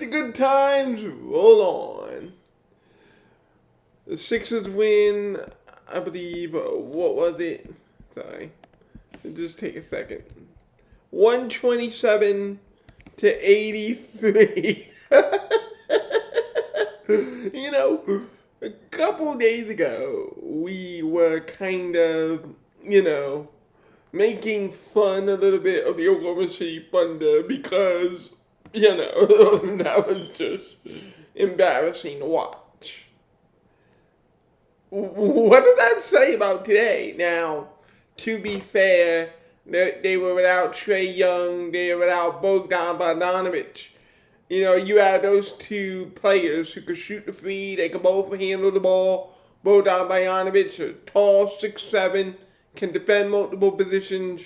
the good times roll on. The Sixers win, I believe, what was it? Sorry. Just take a second. 127-83. A couple days ago, we were kind of, making fun a little bit of the Oklahoma City Thunder because, that was just embarrassing to watch. What does that say about today? Now, to be fair, they were without Trae Young, they were without Bogdan Bogdanovic. You had those two players who could shoot the free, they could both handle the ball. Bogdan Bogdanovic, a tall, 6'7", can defend multiple positions.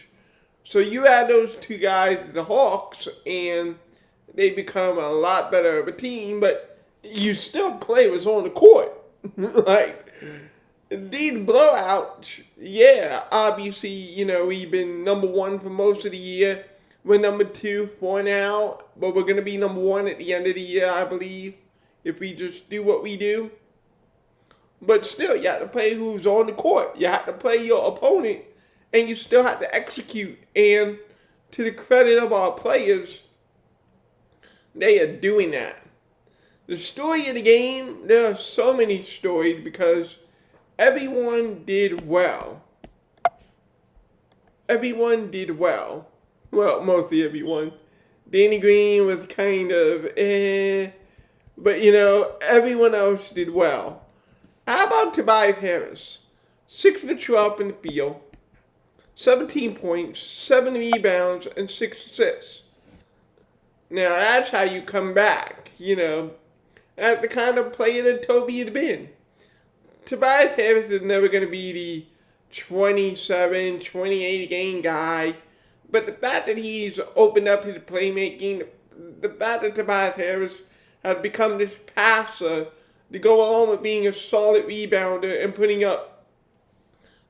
So you add those two guys to the Hawks, and they become a lot better of a team, but you still play what's on the court. These blowouts, yeah, obviously, we've been number one for most of the year. We're number two for now, but we're going to be number one at the end of the year, I believe, if we just do what we do. But still, you have to play who's on the court. You have to play your opponent, and you still have to execute. And to the credit of our players, they are doing that. The story of the game, there are so many stories because everyone did well. Everyone did well. Well, mostly everyone. Danny Green was kind of but everyone else did well. How about Tobias Harris? 6 for 12 in the field, 17 points, 7 rebounds, and 6 assists. Now that's how you come back, That's the kind of player that Toby had been. Tobias Harris is never going to be the 27, 28 game guy. But the fact that he's opened up his playmaking, the fact that Tobias Harris has become this passer to go along with being a solid rebounder and putting up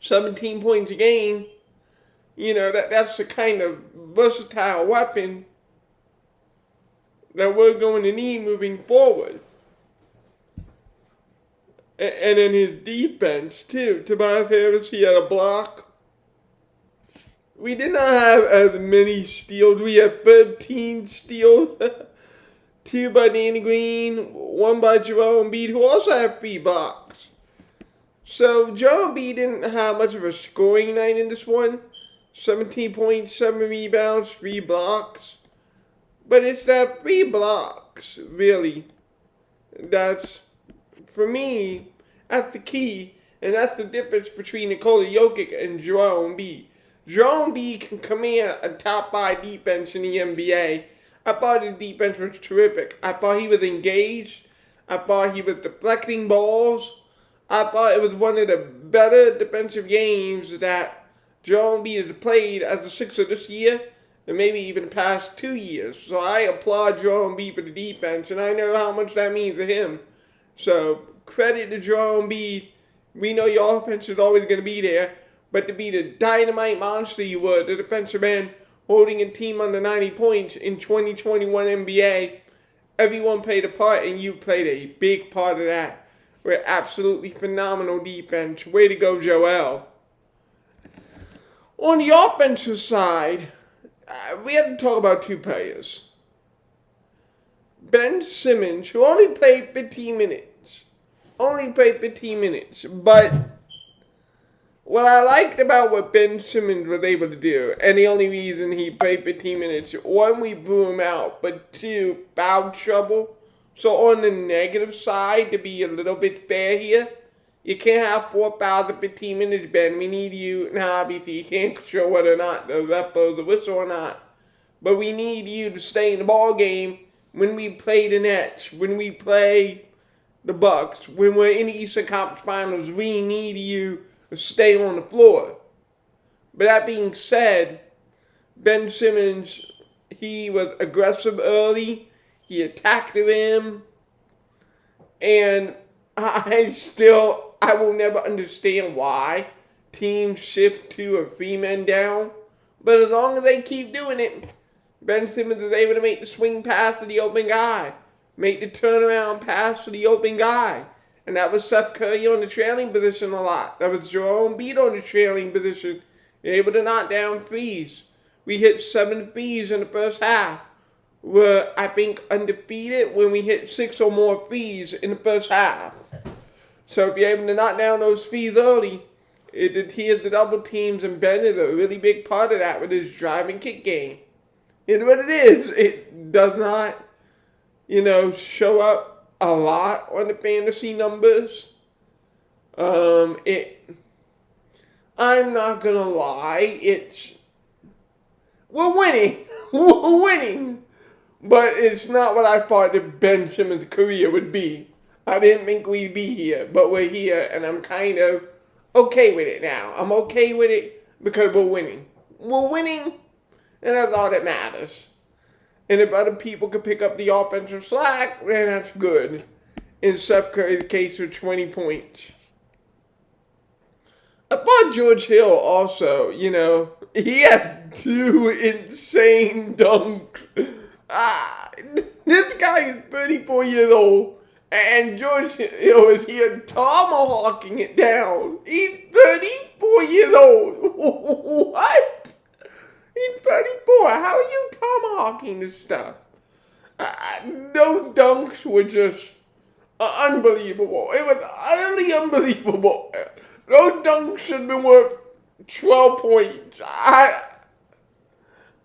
17 points a game, that's the kind of versatile weapon that we're going to need moving forward. And then his defense, too. Tobias Harris, he had a block. We did not have as many steals. We had 13 steals. 2 by Danny Green, 1 by Joel Embiid, who also had 3 blocks. So Joel Embiid didn't have much of a scoring night in this one. 17 points, 7 rebounds, 3 blocks. But it's that 3 blocks, really, that's, for me, that's the key. And that's the difference between Nikola Jokic and Joel Embiid. Joel Embiid can command a top 5 defense in the NBA. I thought his defense was terrific. I thought he was engaged. I thought he was deflecting balls. I thought it was one of the better defensive games that Joel Embiid has played as a Sixer this year, and maybe even the past 2 years. So I applaud Joel Embiid for the defense, and I know how much that means to him. So credit to Joel Embiid. We know your offense is always going to be there, but to be the dynamite monster you were, the defensive end, holding a team under 90 points in 2021 NBA, everyone played a part, and you played a big part of that. With absolutely phenomenal defense. Way to go, Joel. On the offensive side, we have to talk about 2 players. Ben Simmons, who only played 15 minutes. But what I liked about what Ben Simmons was able to do, and the only reason he played 15 minutes, 1, we blew him out, but 2, foul trouble. So on the negative side, to be a little bit fair here, you can't have 4 fouls in 15 minutes, Ben. We need you. Now, obviously, you can't control whether or not the ref blows the whistle or not. But we need you to stay in the ball game when we play the Nets, when we play the Bucks, when we're in the Eastern Conference Finals. We need you to stay on the floor. But that being said, Ben Simmons, he was aggressive early. He attacked the rim. And I will never understand why teams shift to a 3-man down. But as long as they keep doing it, Ben Simmons is able to make the swing pass to the open guy. make the turnaround pass to the open guy. And that was Seth Curry on the trailing position a lot. That was Joel Embiid on the trailing position. Able to knock down threes. We hit 7 threes in the first half. We're, I think, undefeated when we hit 6 or more threes in the first half. So if you're able to knock down those threes early, it adheres the double teams, and Ben is a really big part of that with his drive and kick game. It's what it is. It does not, show up a lot on the fantasy numbers. I'm not gonna lie, we're winning. We're winning. But it's not what I thought that Ben Simmons' career would be. I didn't think we'd be here, but we're here, and I'm kind of okay with it now. I'm okay with it because we're winning. We're winning, and that's all that matters. And if other people can pick up the offensive slack, then that's good. In Seth Curry's case with 20 points. I thought George Hill also, he had 2 insane dunks. This guy is 34 years old, and George Hill is here tomahawking it down. He's 34 years old. What? He's 34. How are you tomahawking this stuff? Those dunks were just unbelievable. It was utterly unbelievable. Those dunks should have been worth 12 points.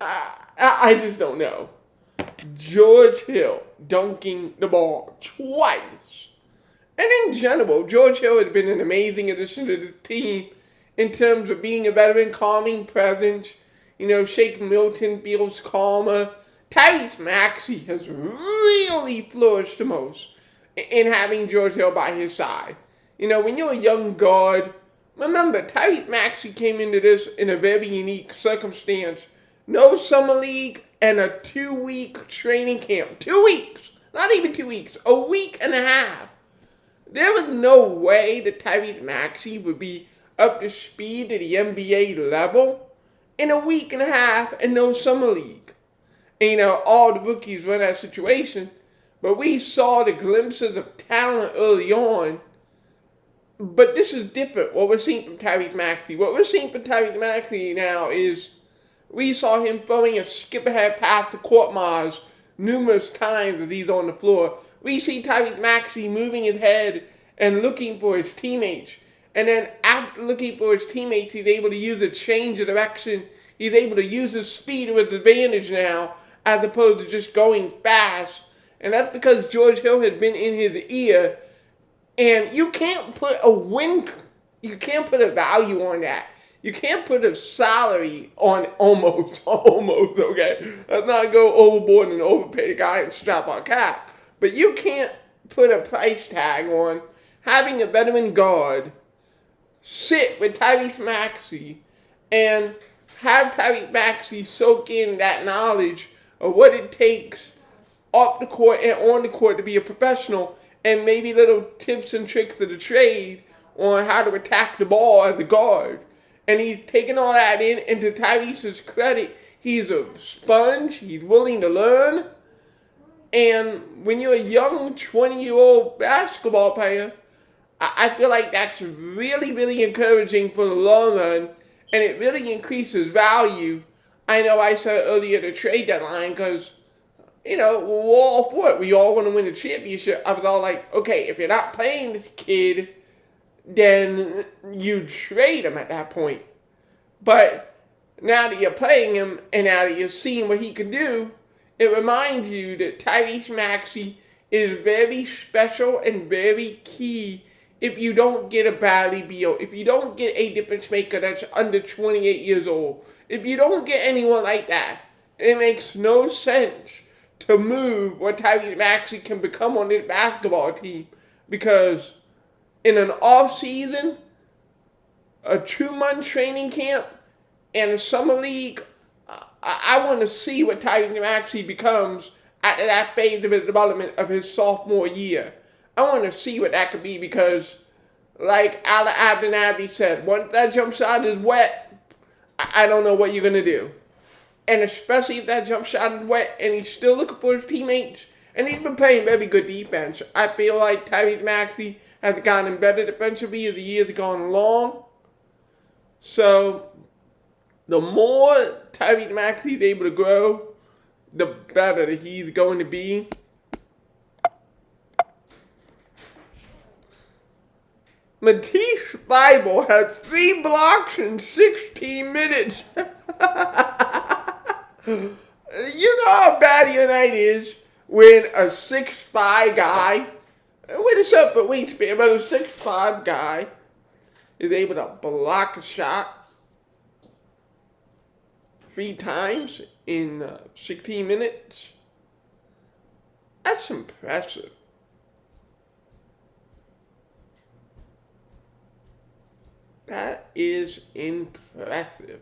I just don't know. George Hill dunking the ball twice. And in general, George Hill has been an amazing addition to this team in terms of being a veteran, calming presence. Shake Milton feels calmer. Tyrese Maxey has really flourished the most in having George Hill by his side. When you're a young guard, remember, Tyrese Maxey came into this in a very unique circumstance. No summer league and a 2-week training camp. 2 weeks. Not even 2 weeks. A week and a half. There was no way that Tyrese Maxey would be up to speed to the NBA level in a week and a half and no summer league. And, all the rookies were in that situation. But we saw the glimpses of talent early on. But this is different, what we're seeing from Tyrese Maxey. What we're seeing from Tyrese Maxey now is we saw him throwing a skip-ahead pass to Court Mars numerous times as he's on the floor. We see Tyrese Maxey moving his head and looking for his teammates. And then after looking for his teammates, he's able to use a change of direction. He's able to use his speed to his advantage now, as opposed to just going fast. And that's because George Hill had been in his ear. And you can't put you can't put a value on that. You can't put a salary on almost, okay? Let's not go overboard and overpay the guy and strap our cap. But you can't put a price tag on having a veteran guard sit with Tyrese Maxey and have Tyrese Maxey soak in that knowledge of what it takes off the court and on the court to be a professional, and maybe little tips and tricks of the trade on how to attack the ball as a guard. And he's taken all that in, and to Tyrese's credit, he's a sponge, he's willing to learn. And when you're a young 20-year-old basketball player, I feel like that's really, really encouraging for the long run, and it really increases value. I know I said earlier the trade deadline because, we're all for it. We all want to win the championship. I was all like, okay, if you're not playing this kid, then you trade him at that point. But now that you're playing him and now that you're seeing what he can do, it reminds you that Tyrese Maxey is very special and very key if you don't get a Bradley Beal, if you don't get a difference maker that's under 28 years old, if you don't get anyone like that, it makes no sense to move what Tyrese Maxey can become on this basketball team, because in an off-season, a 2-month training camp, and a summer league, I want to see what Tyrese Maxey becomes after that phase of his development of his sophomore year. I want to see what that could be, because, like Ala Abdenabi said, once that jump shot is wet, I don't know what you're going to do. And especially if that jump shot is wet and he's still looking for his teammates And he's been playing very good defense. I feel like Tyrese Maxey has gotten better defensively as the years have gone along. So, the more Tyrese Maxey is able to grow, the better he's going to be. Matisse Bible has 3 blocks in 16 minutes. You know how bad United is when a 6'5" guy, with a separate wingspan, but a 6'5" guy is able to block a shot 3 times in 16 minutes. That's impressive. That is impressive.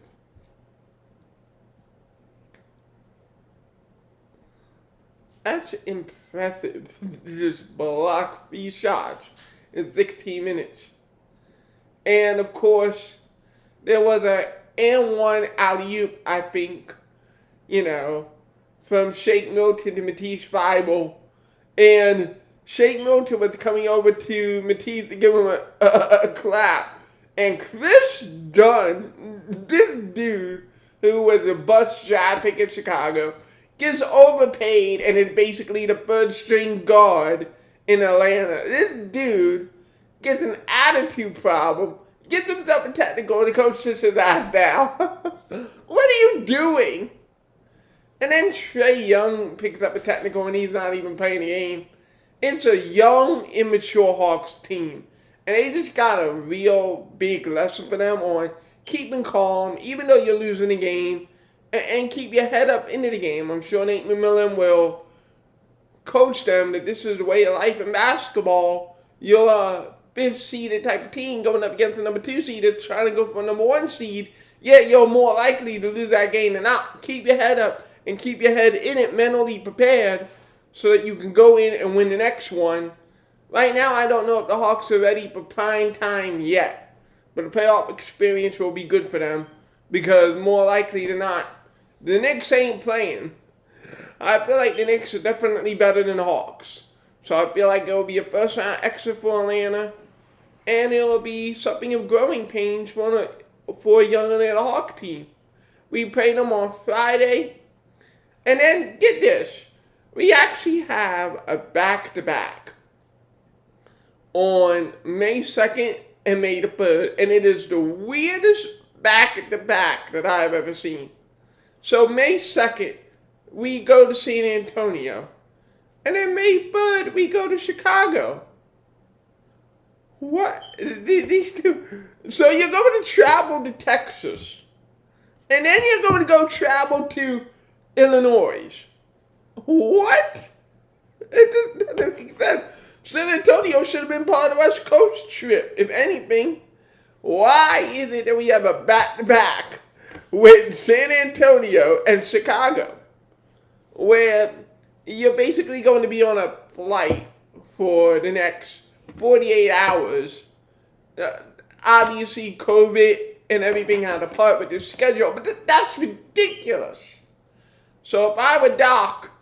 That's impressive. Just block 3 shots in 16 minutes. And of course, there was a and1 alley-oop, I think, from Shake Milton to Matisse Bible. And Shake Milton was coming over to Matisse to give him a clap. And Chris Dunn, this dude who was a bust draft pick in Chicago, gets overpaid and is basically the 3rd string guard in Atlanta. This dude gets an attitude problem, gets himself a technical, and the coach sits his ass down. What are you doing? And then Trae Young picks up a technical and he's not even playing the game. It's a young, immature Hawks team. And they just got a real big lesson for them on keeping calm, even though you're losing the game, and keep your head up into the game. I'm sure Nate McMillan will coach them that this is the way of life in basketball. You're a 5th seeded type of team going up against a number 2 seed that's trying to go for a number 1 seed. Yeah, you're more likely to lose that game than not. Keep your head up and keep your head in it, mentally prepared, so that you can go in and win the next one. Right now, I don't know if the Hawks are ready for prime time yet, but the playoff experience will be good for them because more likely than not, the Knicks ain't playing. I feel like the Knicks are definitely better than the Hawks. So I feel like it will be a first-round exit for Atlanta, and it will be something of growing pains for a young Atlanta Hawk team. We played them on Friday, and then, get this, we actually have a back-to-back on May 2nd and May the 3rd, and it is the weirdest back-to-back that I've ever seen. So May 2nd, we go to San Antonio, and then May 3rd, we go to Chicago. What? These two? So you're going to travel to Texas, and then you're going to go travel to Illinois. What? It doesn't make sense. San Antonio should have been part of the West Coast trip, if anything. Why is it that we have a back-to-back with San Antonio and Chicago, where you're basically going to be on a flight for the next 48 hours? Obviously, COVID and everything had a part with your schedule, but that's ridiculous. So if I were Doc,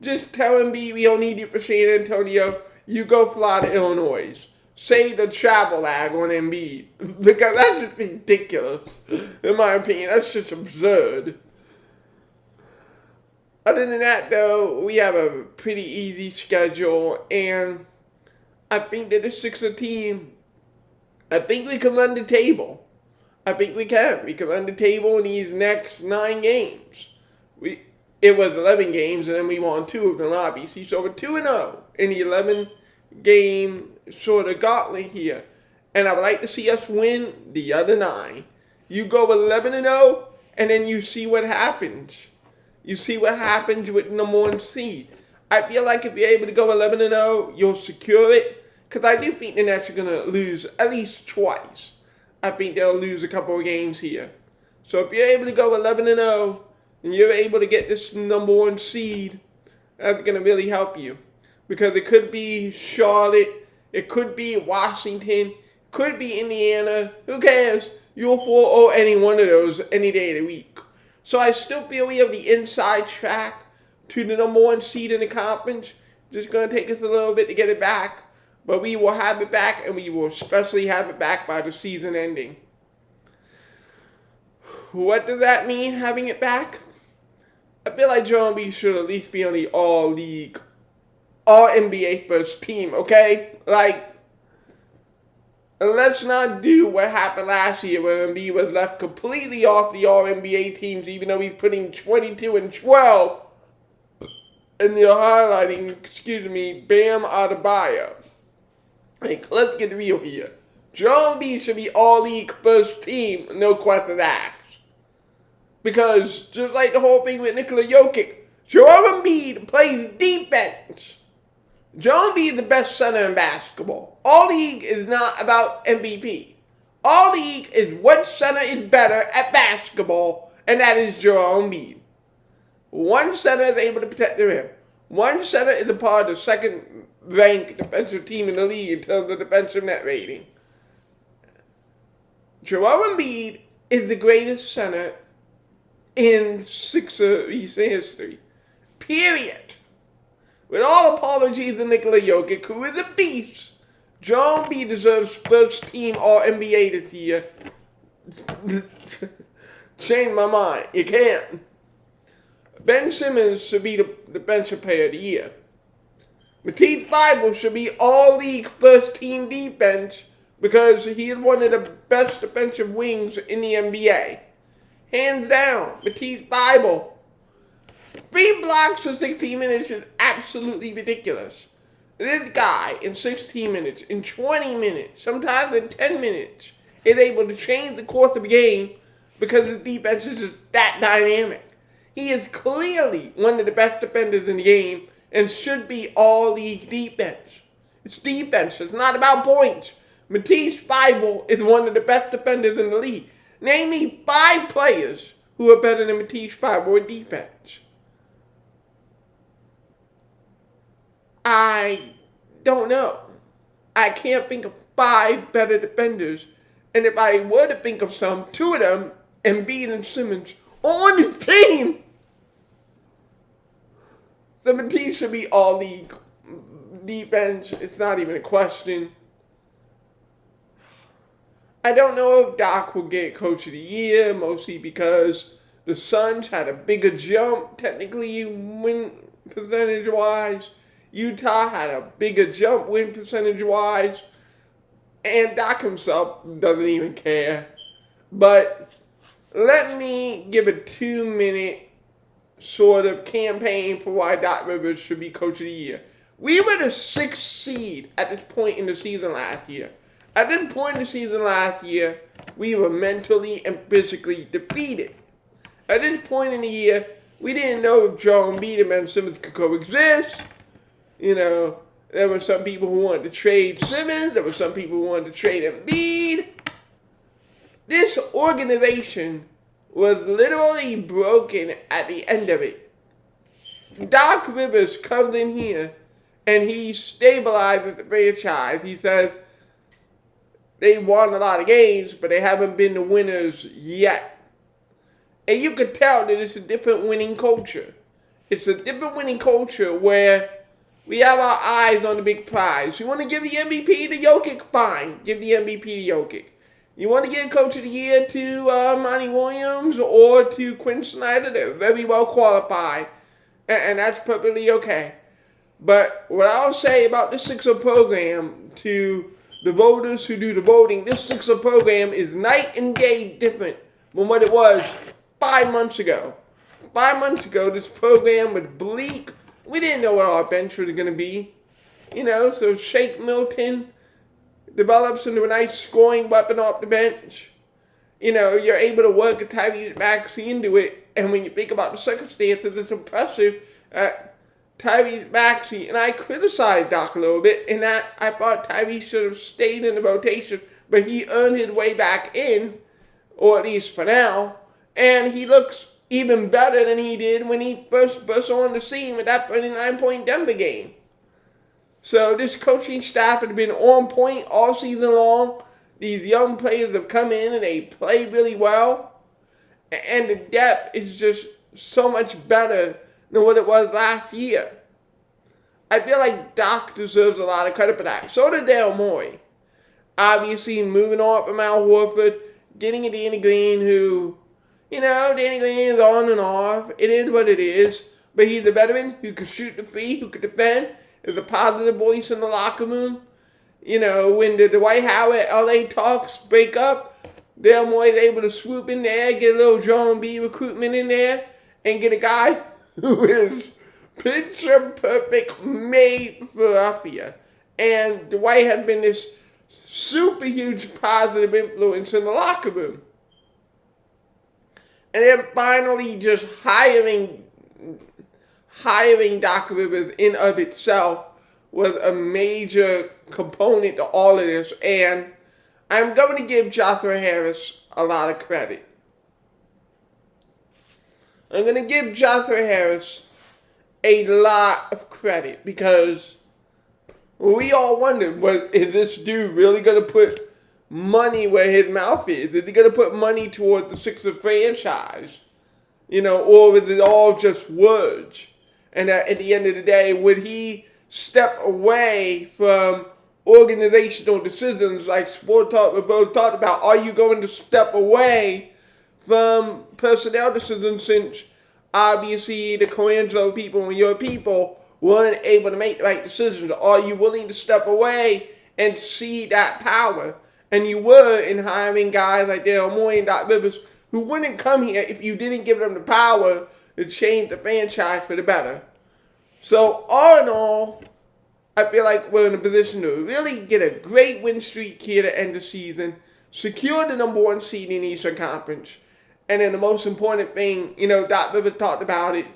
just tell him we don't need you for San Antonio. You go fly to Illinois. Save the travel lag on Embiid. Because that's just ridiculous. In my opinion, that's just absurd. Other than that, though, we have a pretty easy schedule. And I think that the Sixer team, I think we can run the table. I think we can. We can run the table in these next 9 games. It was 11 games, and then we won 2 of them, obviously. So we're 2-0 in the 11-game sort of gauntlet here. And I would like to see us win the other 9. You go 11-0, and then you see what happens. You see what happens with number 1 seed. I feel like if you're able to go 11-0, you'll secure it. Because I do think the Nets are going to lose at least twice. I think they'll lose a couple of games here. So if you're able to go 11-0, and you're able to get this number 1 seed, that's going to really help you. Because it could be Charlotte, it could be Washington, it could be Indiana. Who cares? You'll 4-0 any one of those any day of the week. So I still feel we have the inside track to the number 1 seed in the conference. Just going to take us a little bit to get it back. But we will have it back, and we will especially have it back by the season ending. What does that mean, having it back? I feel like Joel Embiid should at least be on the all-league, all-NBA first team, okay? Like, let's not do what happened last year where Embiid was left completely off the all-NBA teams, even though he's putting 22 and 12. And they're highlighting, Bam Adebayo. Like, let's get real here. Joel Embiid should be all-league first team, no question asked. Because, just like the whole thing with Nikola Jokic, Joel Embiid plays defense. Joel Embiid is the best center in basketball. All-league is not about MVP. All-league is what center is better at basketball, and that is Joel Embiid. One center is able to protect the rim. One center is a part of the second-ranked defensive team in the league in terms of defensive net rating. Joel Embiid is the greatest center in Sixer recent history. Period. With all apologies to Nikola Jokic, who is a beast, Joel Embiid deserves first team All-NBA this year. Change my mind. You can't. Ben Simmons should be the defensive player of the year. Matisse Thybulle should be all-league first-team defense because he is one of the best defensive wings in the NBA. Hands down, Matisse Thybulle. 3 blocks for 16 minutes is absolutely ridiculous. This guy, in 16 minutes, in 20 minutes, sometimes in 10 minutes, is able to change the course of the game because his defense is just that dynamic. He is clearly one of the best defenders in the game and should be all-league defense. It's defense. It's not about points. Matisse Thybulle is one of the best defenders in the league. Name me 5 players who are better than Matisse Thybulle in defense. I don't know. I can't think of 5 better defenders. And if I were to think of some, 2 of them, Embiid and Simmons, on the team. So Matisse should be all-league defense. It's not even a question. I don't know if Doc will get Coach of the Year, mostly because the Suns had a bigger jump, technically, win percentage-wise. Utah had a bigger jump win percentage-wise. And Doc himself doesn't even care. But let me give a 2-minute sort of campaign for why Doc Rivers should be Coach of the Year. We were the 6th seed at this point in the season last year. At this point in the season last year, we were mentally and physically defeated. At this point in the year, we didn't know if Joel Embiid and Ben Simmons could coexist. You know, there were some people who wanted to trade Simmons. There were some people who wanted to trade Embiid. This organization was literally broken at the end of it. Doc Rivers comes in here and he stabilizes the franchise. He says they won a lot of games, but they haven't been the winners yet. And you could tell that it's a different winning culture. It's a different winning culture where we have our eyes on the big prize. You want to give the MVP to Jokic? Fine. Give the MVP to Jokic. You want to give Coach of the Year to Monty Williams or to Quinn Snyder? They're very well qualified, and that's perfectly okay. But what I'll say about the Sixer program to the voters who do the voting, this Sixer program is night and day different from what it was 5 months ago. 5 months ago, this program was bleak. We didn't know what our bench was going to be. You know, so Shake Milton develops into a nice scoring weapon off the bench. You know, you're able to work a Tyrese Maxey into it. And when you think about the circumstances, it's impressive. Tyrese Maxey, and I criticized Doc a little bit in that I thought Tyrese should have stayed in the rotation, but he earned his way back in, or at least for now, and he looks even better than he did when he first burst on the scene with that 39-point Denver game. So this coaching staff has been on point all season long. These young players have come in and they play really well. And the depth is just so much better than what it was last year. I feel like Doc deserves a lot of credit for that. So did Daryl Morey. Obviously, moving on from Al Horford, getting a Danny Green who, Danny Green is on and off. It is what it is. But he's a veteran who can shoot the free, who can defend, is a positive voice in the locker room. When the Dwight Howard LA talks break up, Daryl Morey is able to swoop in there, get a little Joel Embiid recruitment in there, and get a guy who is picture perfect, made for Philadelphia. And Dwight has been this super huge positive influence in the locker room. And then finally just hiring Doc Rivers in of itself was a major component to all of this. And I'm going to give Joshua Harris a lot of credit. I'm going to give Joshua Harris a lot of credit because we all wondered, is this dude really going to put money where his mouth is? Is he going to put money toward the Sixers franchise? Or is it all just words? And at the end of the day, would he step away from organizational decisions like Sport Talk we both talked about? Are you going to step away from personnel decisions since obviously the Colangelo people and your people weren't able to make the right decisions? Are you willing to step away and see that power? And you were in hiring guys like Daryl Morey and Doc Rivers who wouldn't come here if you didn't give them the power to change the franchise for the better. So all in all, I feel like we're in a position to really get a great win streak here to end the season, secure the number 1 seed in the Eastern Conference, and then the most important thing, Doc Rivers talked about it.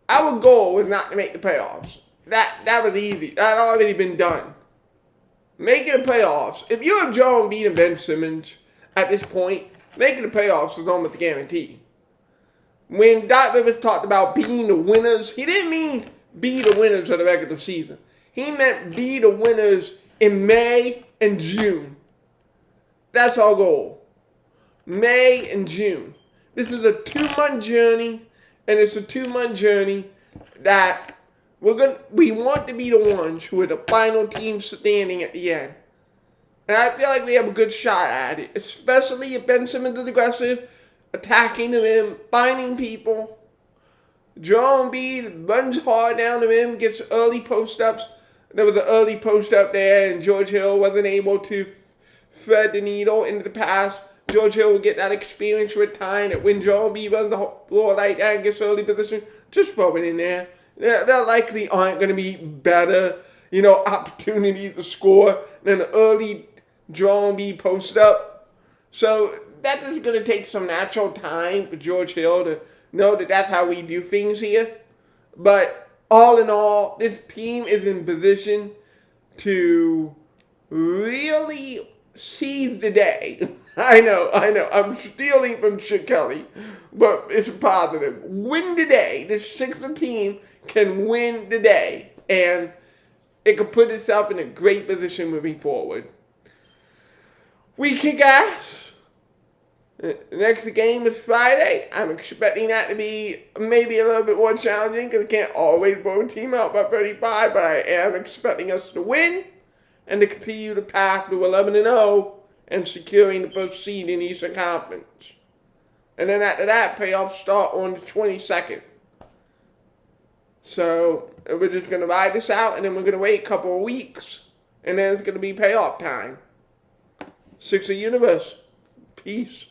Our goal was not to make the playoffs. That was easy. That had already been done. Making the playoffs. If you have Joel Embiid and Ben Simmons at this point, making the playoffs is almost a guarantee. When Doc Rivers talked about being the winners, he didn't mean be the winners of the regular season. He meant be the winners in May and June. That's our goal. May and June. This is a 2-month journey, and it's a 2-month journey that we want to be the ones who are the final team standing at the end. And I feel like we have a good shot at it, especially if Ben Simmons is aggressive, attacking the rim, finding people. Joel Embiid runs hard down the rim, gets early post-ups. There was an early post-up there, and George Hill wasn't able to thread the needle into the pass. George Hill will get that experience with time that when Joel Embiid runs the floor like that and gets early position, just throw it in there. There likely aren't going to be better, opportunities to score than an early Joel Embiid post-up. So that is going to take some natural time for George Hill to know that that's how we do things here. But all in all, this team is in position to really seize the day. I know. I'm stealing from Chip Kelly, but it's positive. Win the day. This Sixers team can win the day, and it can put itself in a great position moving forward. We kick ass. The next game is Friday. I'm expecting that to be maybe a little bit more challenging because I can't always blow a team out by 35, but I am expecting us to win and to continue the path to 11-0 and securing the first seed in the Eastern Conference. And then after that, playoffs start on the 22nd. So we're just going to ride this out, and then we're going to wait a couple of weeks, and then it's going to be payoff time. Sixer Universe. Peace.